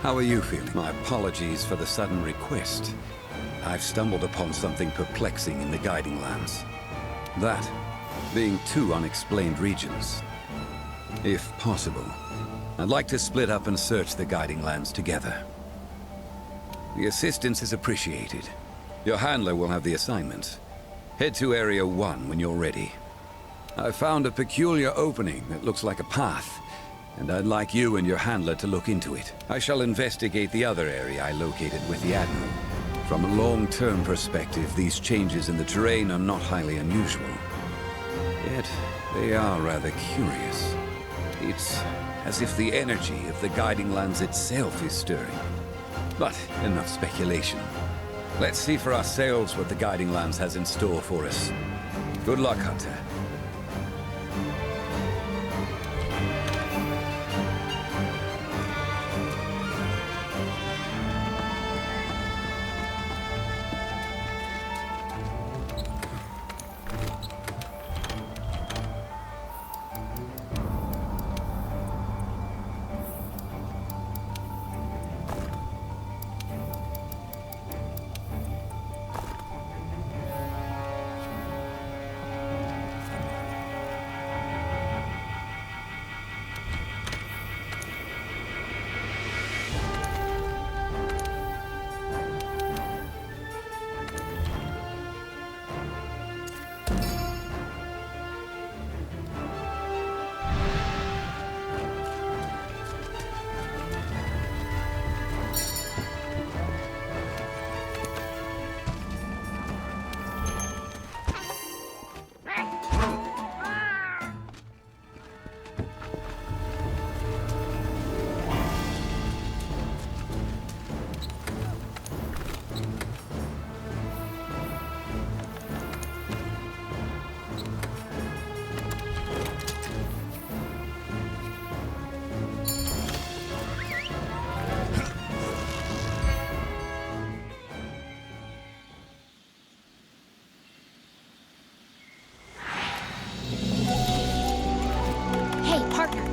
How are you feeling? My apologies for the sudden request. I've stumbled upon something perplexing in the Guiding Lands. That being two unexplained regions. If possible, I'd like to split up and search the Guiding Lands together. The assistance is appreciated. Your handler will have the assignment. Head to Area 1 when you're ready. I found a peculiar opening that looks like a path, and I'd like you and your handler to look into it. I shall investigate the other area I located with the Admiral. From a long-term perspective, these changes in the terrain are not highly unusual. Yet, they are rather curious. It's as if the energy of the Guiding Lands itself is stirring. But enough speculation. Let's see for ourselves what the Guiding Lands has in store for us. Good luck, Hunter.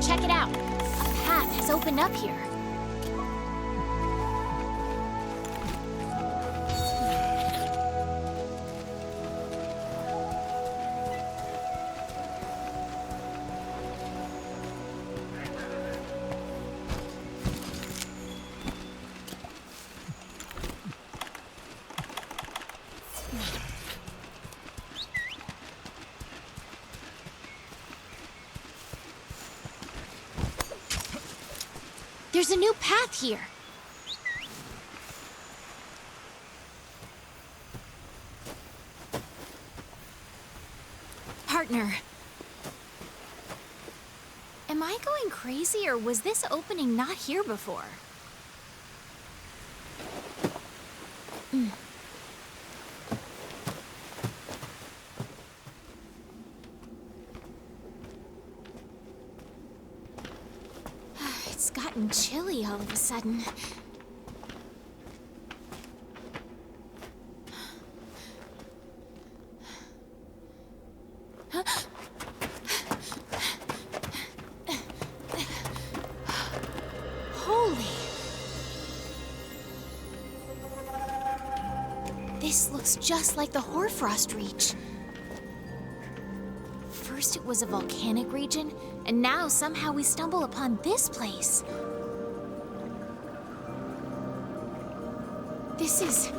Check it out. A path has opened up here. There's a new path here. Partner. Am I going crazy, or was this opening not here before? It's gotten chilly all of a sudden. Holy! This looks just like the Hoarfrost Reach. First it was a volcanic region, and now somehow we stumble upon this place. This is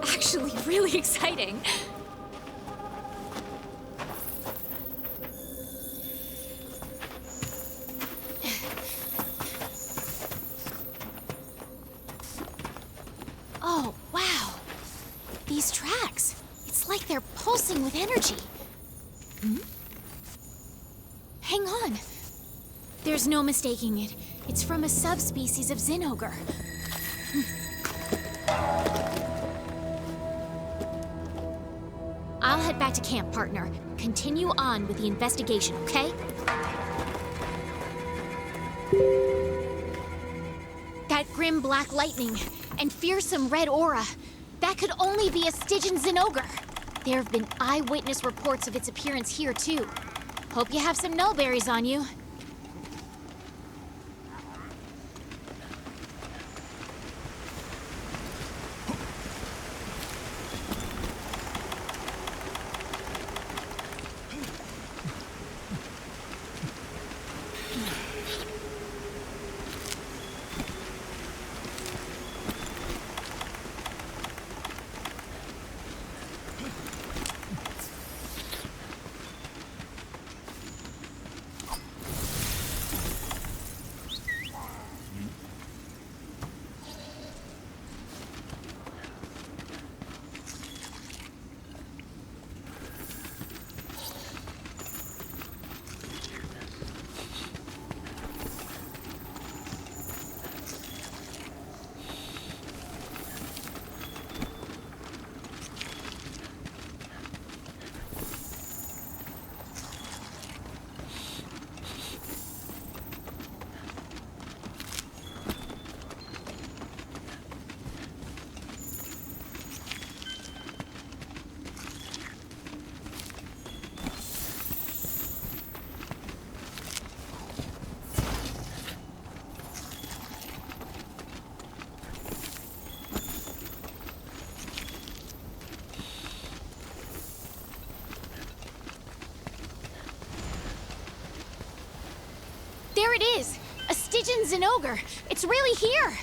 actually really exciting. Oh, wow. These tracks. It's like they're pulsing with energy. Hang on. There's no mistaking it. It's from a subspecies of Zinogre. I'll head back to camp, partner. Continue on with the investigation, okay? That grim black lightning and fearsome red aura. That could only be a Stygian Zinogre. There have been eyewitness reports of its appearance here, too. Hope you have some nullberries on you. There it is! A Stygian Zinogre! It's really here!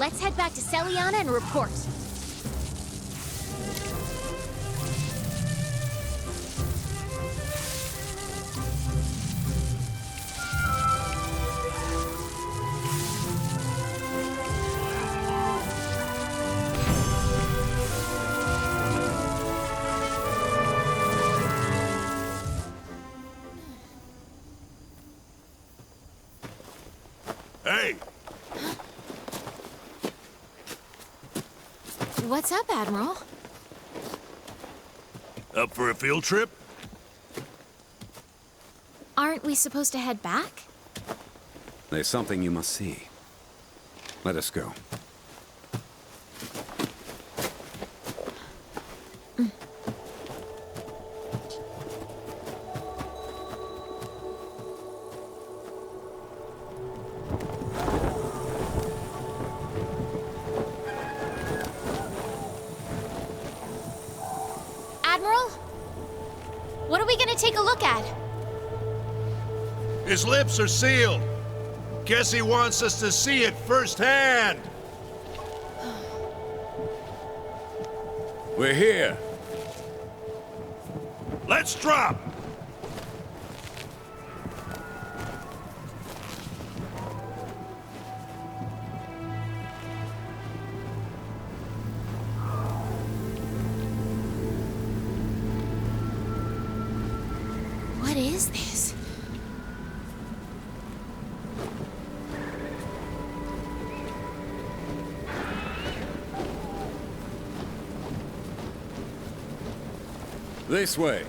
Let's head back to Celiana and report. Hey! What's up, Admiral? Up for a field trip? Aren't we supposed to head back? There's something you must see. Let us go. Admiral? What are we gonna take a look at? His lips are sealed. Guess he wants us to see it firsthand. We're here. Let's drop. What is this? This way.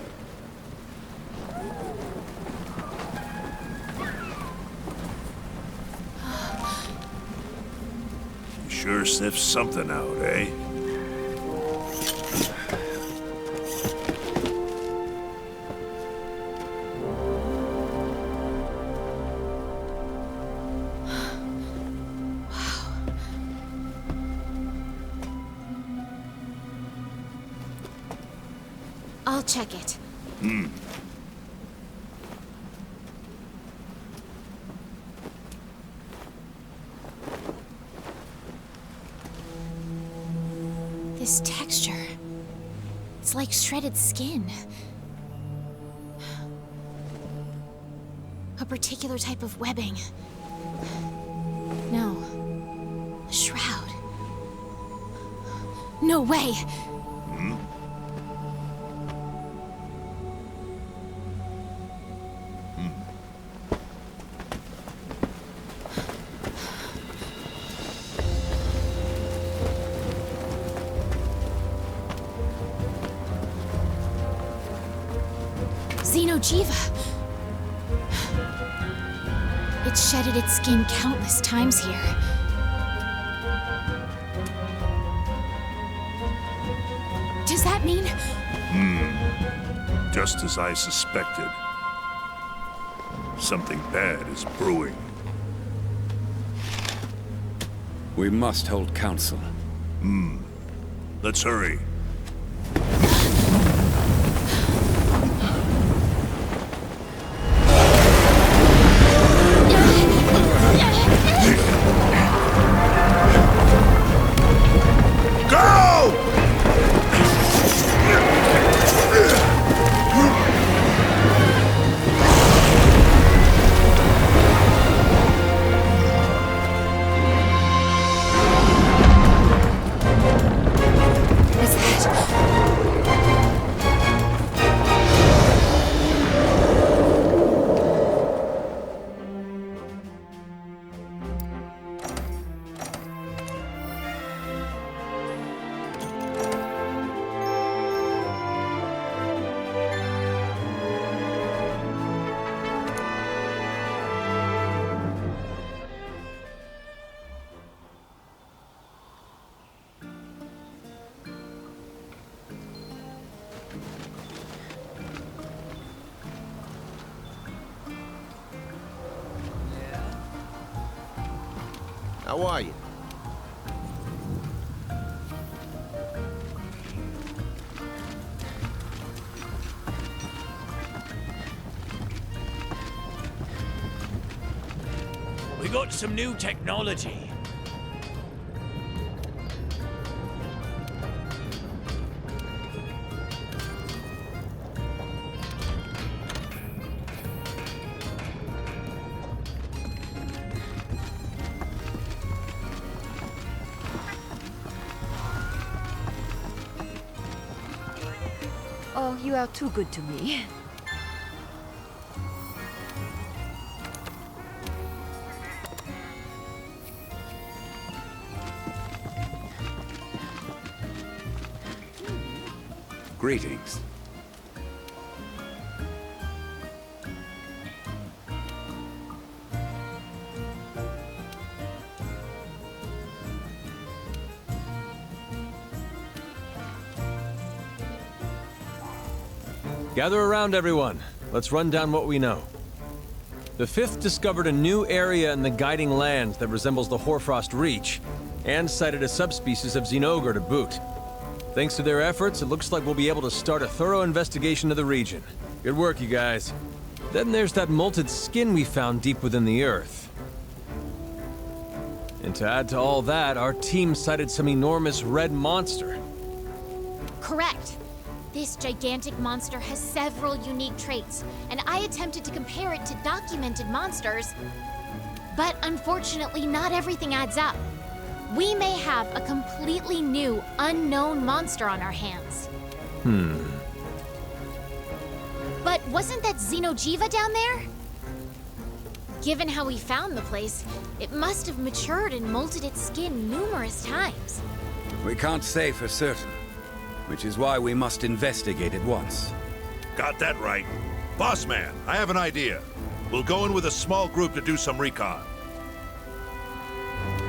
You sure sniffed something out, eh? I'll check it. This texture. It's like shredded skin. A particular type of webbing. No. A shroud. No way! Zynojiva. It shedded its skin countless times here. Does that mean? Just as I suspected. Something bad is brewing. We must hold council. Let's hurry. How are you? We got some new technology. Oh, you are too good to me. Greetings. Gather around, everyone. Let's run down what we know. The 5th discovered a new area in the Guiding Lands that resembles the Hoarfrost Reach, and cited a subspecies of Zinogre to boot. Thanks to their efforts, it looks like we'll be able to start a thorough investigation of the region. Good work, you guys. Then there's that molted skin we found deep within the earth. And to add to all that, our team sighted some enormous red monster. Correct. This gigantic monster has several unique traits, and I attempted to compare it to documented monsters. But unfortunately, not everything adds up. We may have a completely new, unknown monster on our hands. But wasn't that Zinogre down there? Given how we found the place, it must have matured and molted its skin numerous times. We can't say for certain, which is why we must investigate at once. Got that right. Boss man, I have an idea. We'll go in with a small group to do some recon.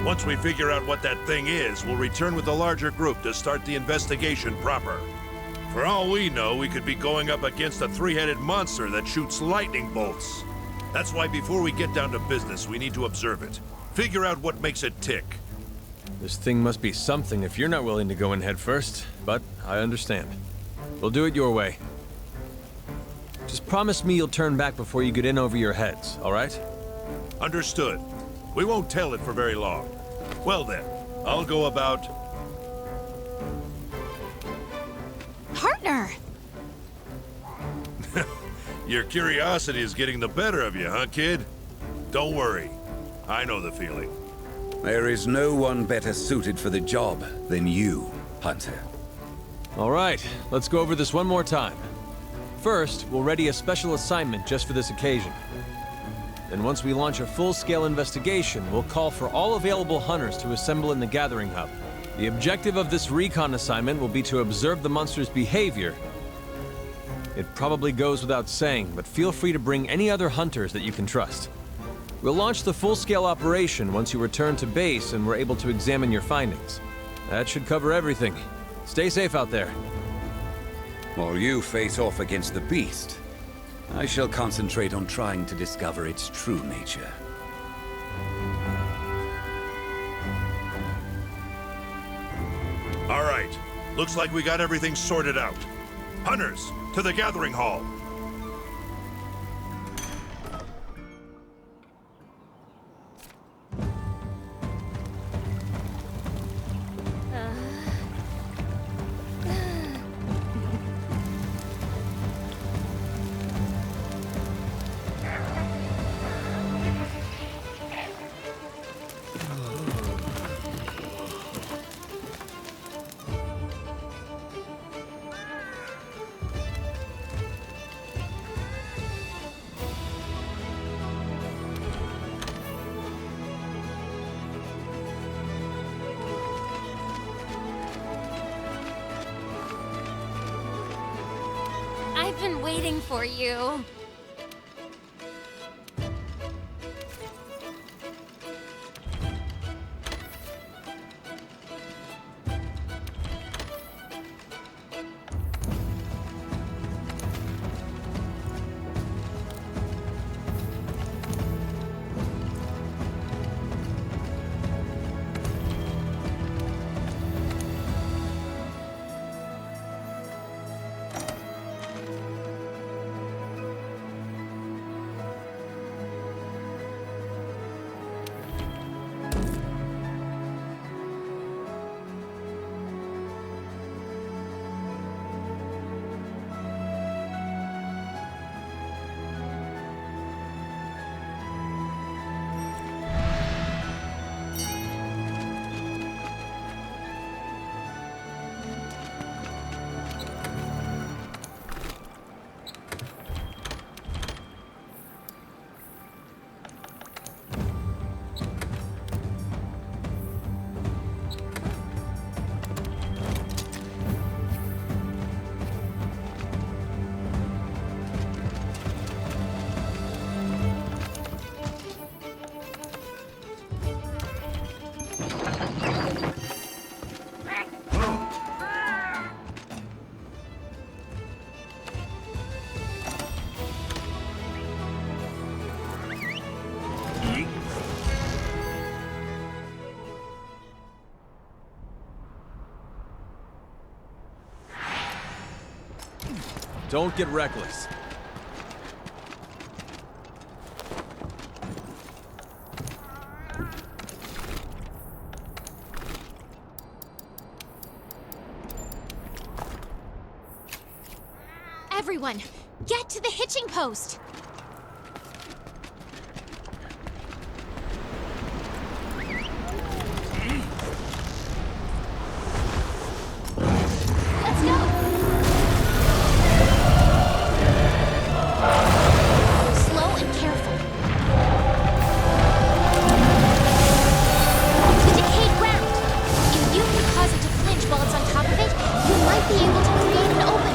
Once we figure out what that thing is, we'll return with the larger group to start the investigation proper. For all we know, we could be going up against a three-headed monster that shoots lightning bolts. That's why before we get down to business, we need to observe it. Figure out what makes it tick. This thing must be something if you're not willing to go in head first, but I understand. We'll do it your way. Just promise me you'll turn back before you get in over your heads, all right? Understood. We won't tell it for very long. Well then, I'll go about... Partner! Your curiosity is getting the better of you, huh, kid? Don't worry. I know the feeling. There is no one better suited for the job than you, Hunter. All right, let's go over this one more time. First, we'll ready a special assignment just for this occasion. Then once we launch a full-scale investigation, we'll call for all available hunters to assemble in the gathering hub. The objective of this recon assignment will be to observe the monster's behavior. It probably goes without saying, but feel free to bring any other hunters that you can trust. We'll launch the full-scale operation once you return to base and we're able to examine your findings. That should cover everything. Stay safe out there. While you face off against the beast, I shall concentrate on trying to discover its true nature. All right. Looks like we got everything sorted out. Hunters, to the gathering hall. I've been waiting for you. Don't get reckless. Everyone, get to the hitching post! Let's go! Slow and careful. The decayed ground. If you can cause it to flinch while it's on top of it, you might be able to create an opening.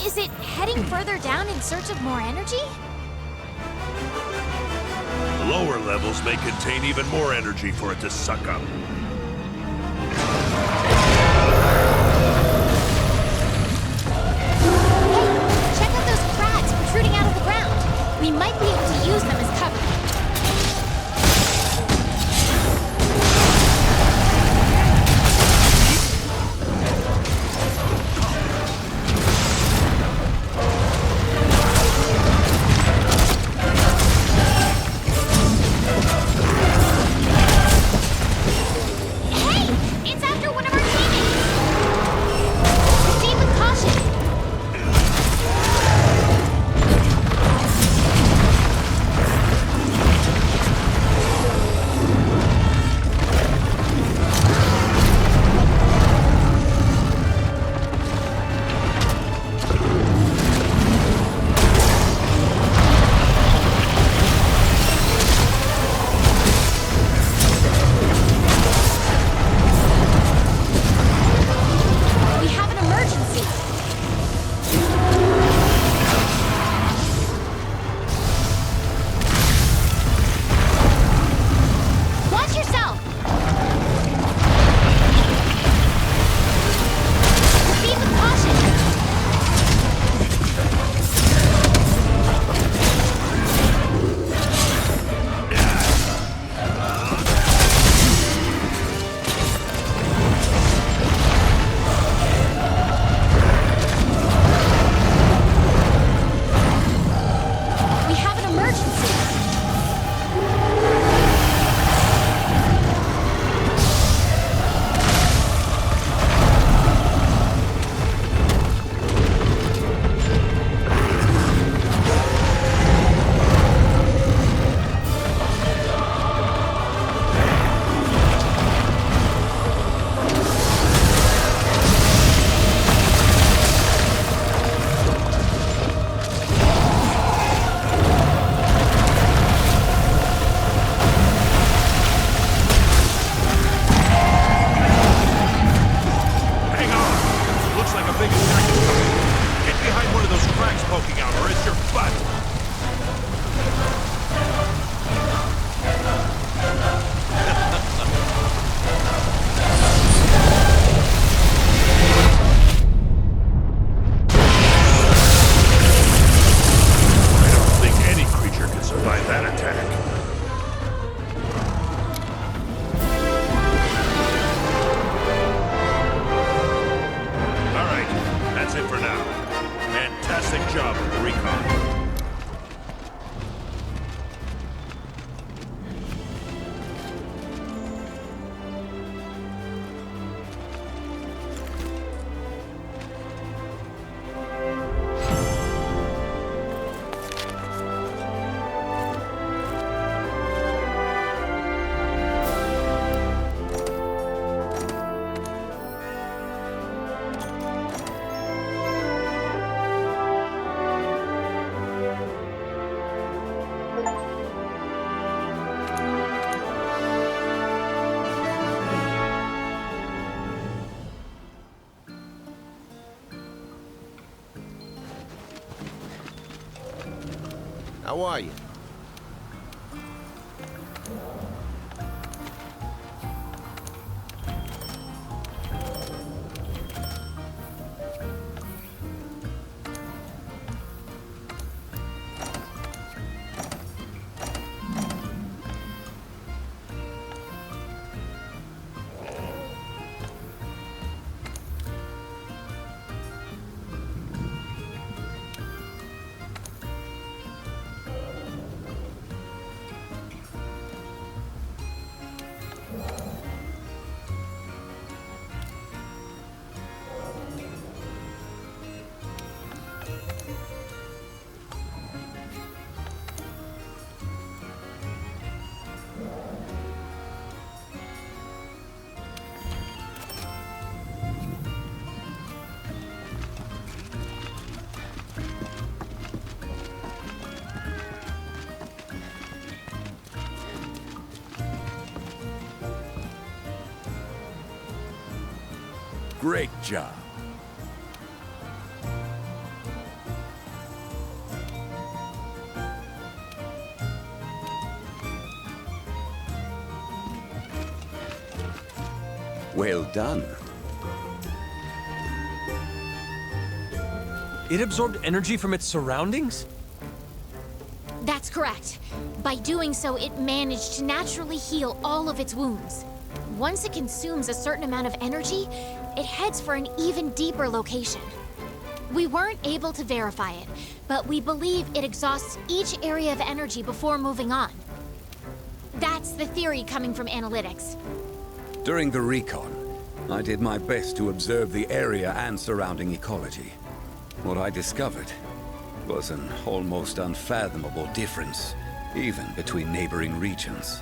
Is it heading further down in search of more energy? Lower levels may contain even more energy for it to suck up. Hey, check out those crags protruding out of the ground. We might be able to use them as cover. How are you? Great job. Well done. It absorbed energy from its surroundings? That's correct. By doing so, it managed to naturally heal all of its wounds. Once it consumes a certain amount of energy, it heads for an even deeper location. We weren't able to verify it, but we believe it exhausts each area of energy before moving on. That's the theory coming from analytics. During the recon, I did my best to observe the area and surrounding ecology. What I discovered was an almost unfathomable difference, even between neighboring regions.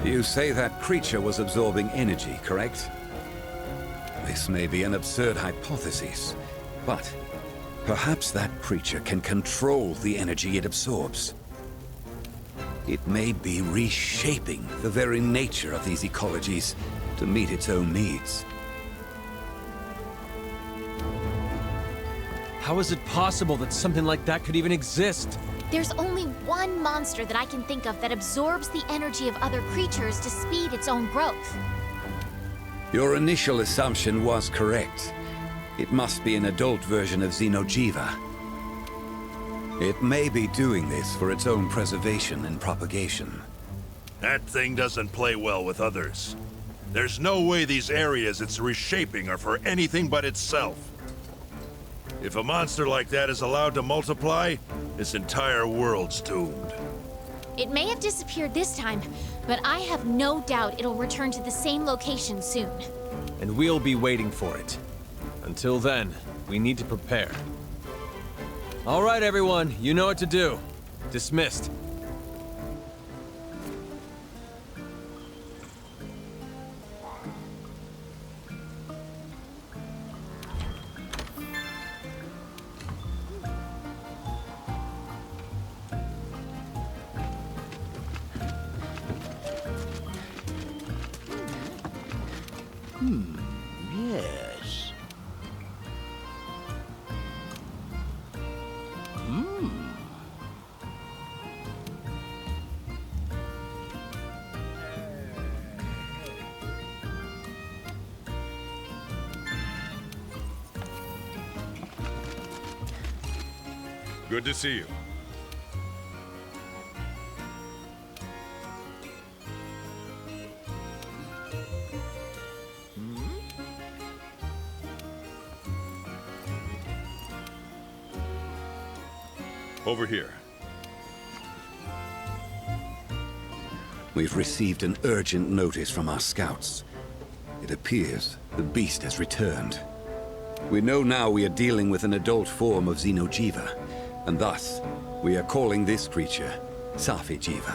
You say that creature was absorbing energy, correct? This may be an absurd hypothesis, but perhaps that creature can control the energy it absorbs. It may be reshaping the very nature of these ecologies to meet its own needs. How is it possible that something like that could even exist? There's only one monster that I can think of that absorbs the energy of other creatures to speed its own growth. Your initial assumption was correct. It must be an adult version of Zinogre. It may be doing this for its own preservation and propagation. That thing doesn't play well with others. There's no way these areas it's reshaping are for anything but itself. If a monster like that is allowed to multiply, this entire world's doomed. It may have disappeared this time, but I have no doubt it'll return to the same location soon. And we'll be waiting for it. Until then, we need to prepare. All right, everyone, you know what to do. Dismissed. Yes. Good to see you. Over here. We've received an urgent notice from our scouts. It appears the beast has returned. We know now we are dealing with an adult form of Zinogre, and thus, we are calling this creature Safi'jiva.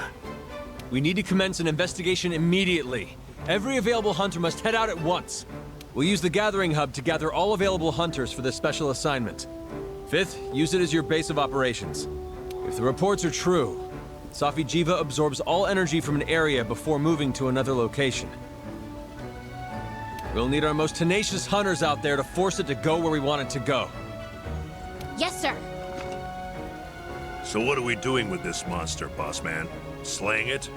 We need to commence an investigation immediately. Every available hunter must head out at once. We'll use the gathering hub to gather all available hunters for this special assignment. Fifth, use it as your base of operations. If the reports are true, Safi'jiva absorbs all energy from an area before moving to another location. We'll need our most tenacious hunters out there to force it to go where we want it to go. Yes, sir. So what are we doing with this monster, boss man? Slaying it?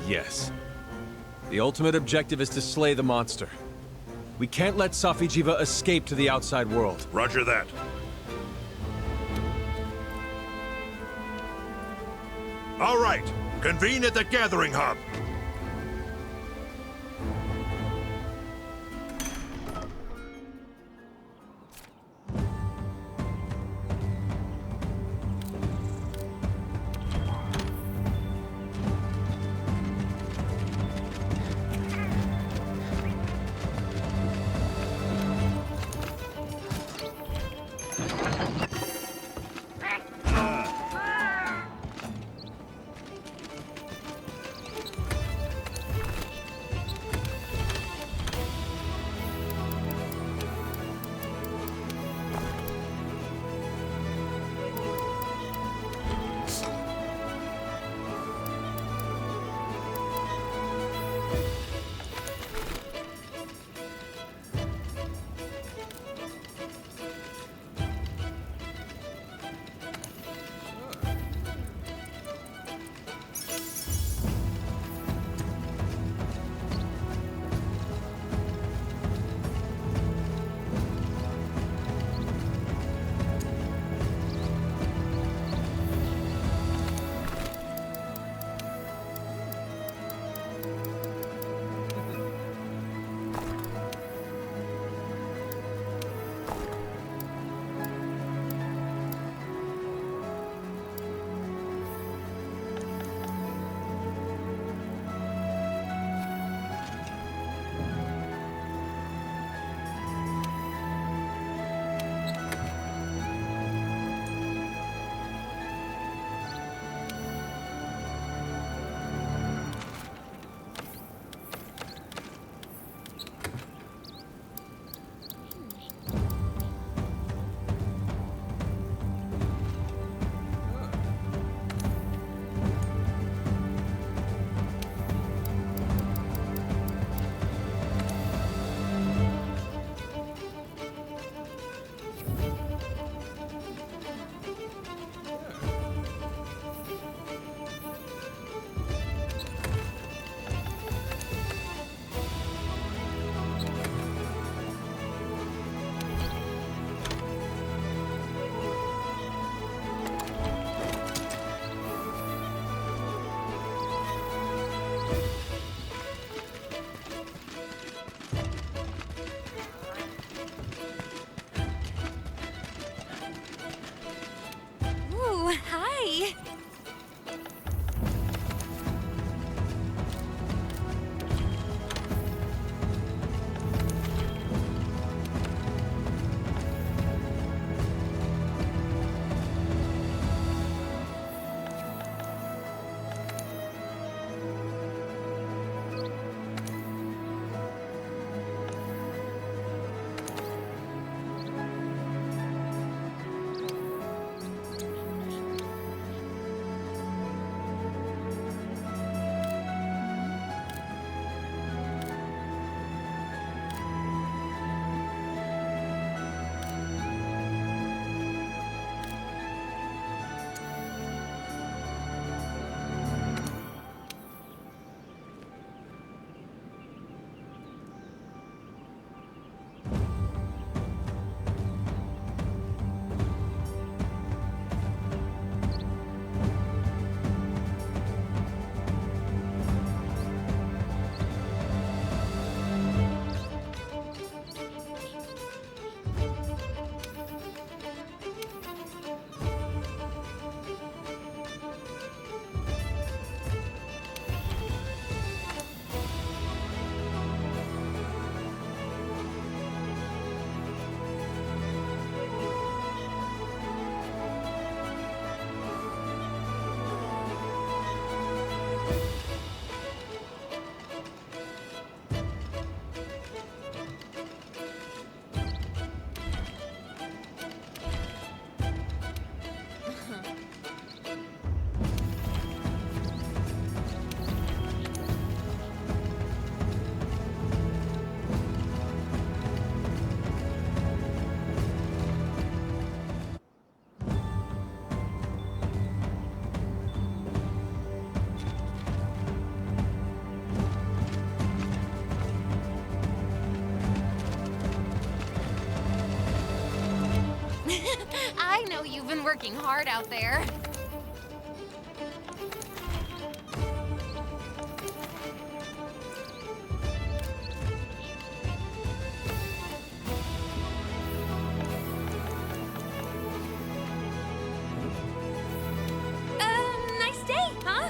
Yes. The ultimate objective is to slay the monster. We can't let Safi'jiva escape to the outside world. Roger that. All right, convene at the gathering hub. know you've been working hard out there. Nice day, huh?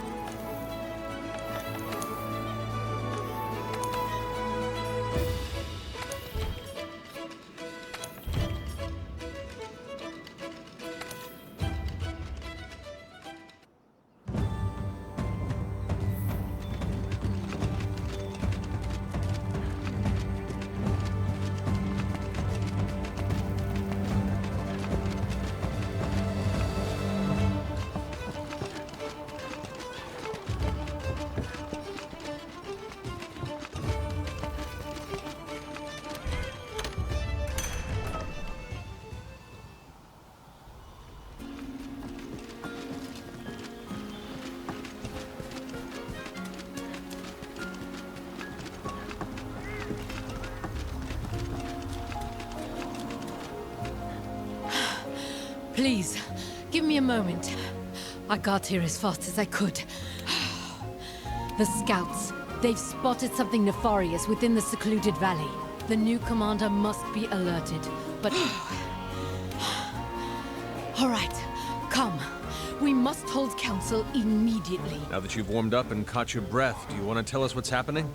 Please, give me a moment. I got here as fast as I could. The scouts, they've spotted something nefarious within the secluded valley. The new commander must be alerted, but... All right, come. We must hold council immediately. Now that you've warmed up and caught your breath, do you want to tell us what's happening?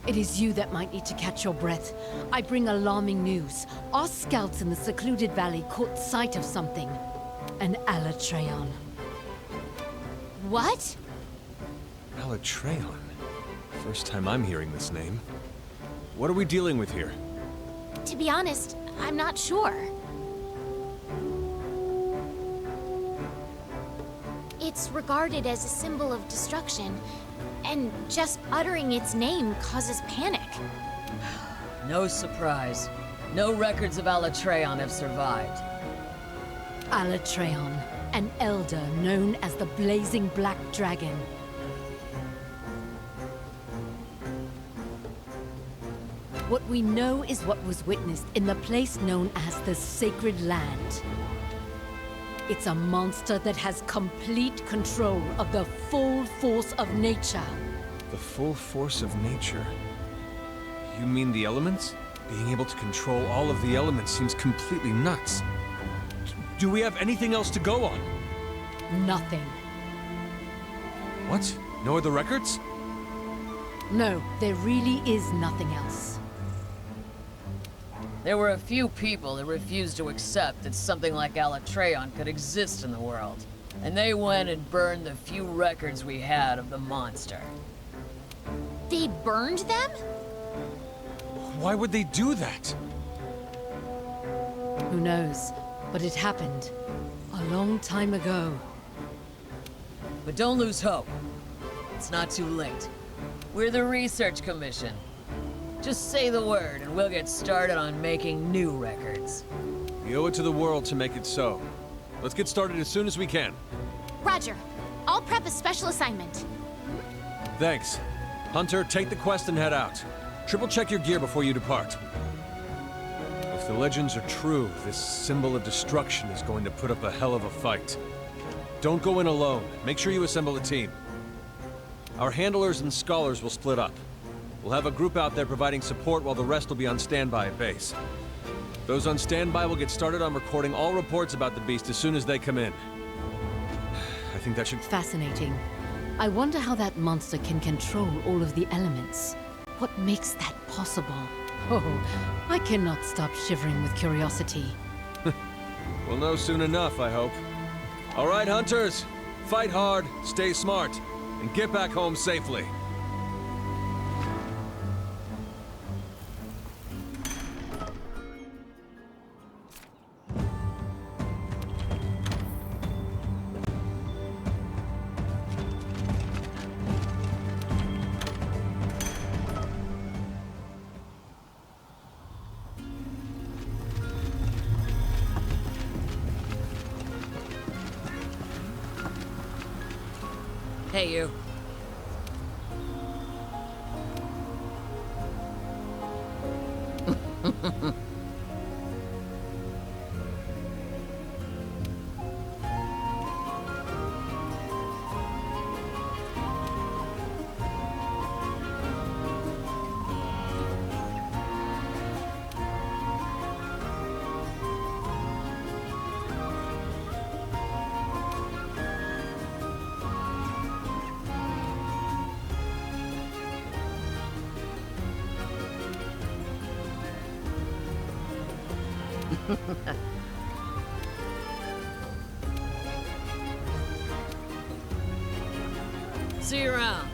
It is you that might need to catch your breath. I bring alarming news. Our scouts in the secluded valley caught sight of something. An Alatreon. What? Alatreon? First time I'm hearing this name. What are we dealing with here? To be honest, I'm not sure. It's regarded as a symbol of destruction, and just uttering its name causes panic. No surprise. No records of Alatreon have survived. Alatreon, an elder known as the Blazing Black Dragon. What we know is what was witnessed in the place known as the Sacred Land. It's a monster that has complete control of the full force of nature. The full force of nature? You mean the elements? Being able to control all of the elements seems completely nuts. Do we have anything else to go on? Nothing. What? No other records? No, there really is nothing else. There were a few people that refused to accept that something like Alatreon could exist in the world. And they went and burned the few records we had of the monster. They burned them? Why would they do that? Who knows? But it happened. A long time ago. But don't lose hope. It's not too late. We're the Research Commission. Just say the word and we'll get started on making new records. We owe it to the world to make it so. Let's get started as soon as we can. Roger. I'll prep a special assignment. Thanks. Hunter, take the quest and head out. Triple check your gear before you depart. If the legends are true, this symbol of destruction is going to put up a hell of a fight. Don't go in alone. Make sure you assemble a team. Our handlers and scholars will split up. We'll have a group out there providing support while the rest will be on standby at base. Those on standby will get started on recording all reports about the beast as soon as they come in. I think that should... Fascinating. I wonder how that monster can control all of the elements. What makes that possible? Oh, I cannot stop shivering with curiosity. We'll know soon enough, I hope. All right, hunters. Fight hard, stay smart, and get back home safely. Hey, you. See you around.